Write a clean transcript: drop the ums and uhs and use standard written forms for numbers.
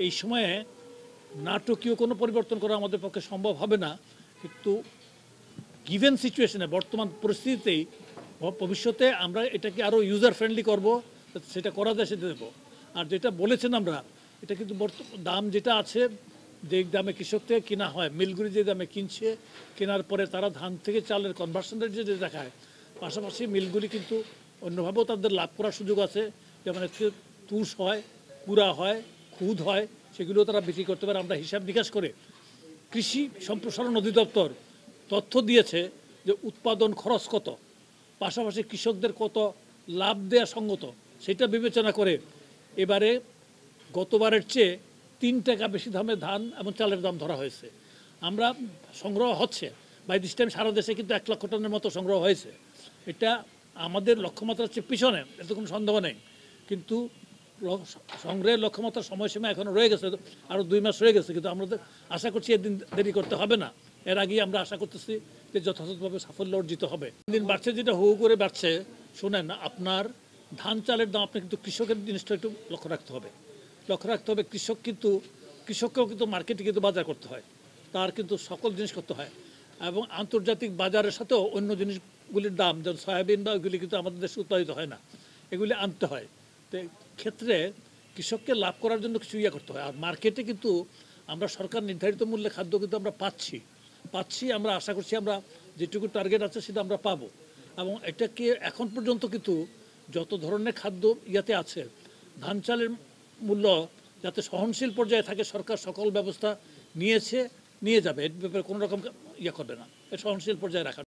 এই সময়ে নাটকীয় কোনো পরিবর্তন করা আমাদের পক্ষে সম্ভব হবে না, কিন্তু গিভেন সিচুয়েশনে বর্তমান পরিস্থিতিতেই ভবিষ্যতে আমরা এটাকে আরও ইউজার ফ্রেন্ডলি করব, সেটা করা যায় সেটা দেবো। আর যেটা বলেছেন আমরা, এটা কিন্তু দাম যেটা আছে, যে দামে কৃষক থেকে কেনা হয়, মিলগুলি যে দামে কিনছে, কেনার পরে তারা ধান থেকে চালের কনভার্সন রেট যে দেখায়, পাশাপাশি মিলগুলি কিন্তু অন্যভাবেও তাদের লাভ করার সুযোগ আছে। যেমন তুষ হয়, কুড়া হয়, খুদ হয়, সেগুলোও তারা বিক্রি করতে পারে। আমরা হিসাব নিকাশ করে কৃষি সম্প্রসারণ অধিদপ্তর তথ্য দিয়েছে যে উৎপাদন খরচ কত, পাশাপাশি কৃষকদের কত লাভ দেয়া সঙ্গত, সেটা বিবেচনা করে এবারে গতবারের চেয়ে 3 টাকা বেশি দামে ধান এবং চালের দাম ধরা হয়েছে। আমরা সংগ্রহ হচ্ছে বাই দিস টাইম সারা দেশে কিন্তু 1 লক্ষ টনের মতো সংগ্রহ হয়েছে। এটা আমাদের লক্ষ্যমাত্রার চেয়ে পিছনে, এতে কোনো সন্দেহ নেই, কিন্তু সংগ্রহের লক্ষ্যমাত্রার সময়সীমা এখনও রয়ে গেছে, আরও 2 মাস রয়ে গেছে। কিন্তু আমরা আশা করছি এদিন দেরি করতে হবে না। এর আগেই আমরা আশা করতেছি যে যথাযথভাবে সাফল্য অর্জিত হবে। দিন বাড়ছে, যেটা হু করে বাড়ছে, শোনেন, আপনার ধান চালের দাম, আপনি কিন্তু কৃষকের জিনিসটা একটু লক্ষ্য রাখতে হবে। কৃষককেও কিন্তু মার্কেটে কিন্তু বাজার করতে হয়, তার কিন্তু সকল জিনিস করতে হয়, এবং আন্তর্জাতিক বাজারের সাথেও অন্য জিনিসগুলির দাম, যেমন সয়াবিন বা ওইগুলি কিন্তু আমাদের দেশে উৎপাদিত হয় না, এগুলি আনতে হয়। তো ক্ষেত্রে কৃষককে লাভ করার জন্য কিছু করতে হয়। আর মার্কেটে কিন্তু আমরা সরকার নির্ধারিত মূল্যে খাদ্য কিন্তু আমরা পাচ্ছি। আমরা আশা করছি আমরা যেটুকু টার্গেট আছে সেটা আমরা পাবো। এবং এটাকে এখন পর্যন্ত কিন্তু যত ধরনের খাদ্য আছে, ধান চালের মূল্য যাতে সহনশীল পর্যায়ে থাকে, সরকার সকল ব্যবস্থা নিয়ে যাবে। এর ব্যাপারে কোনো রকম করবে না, সহনশীল পর্যায়ে রাখার।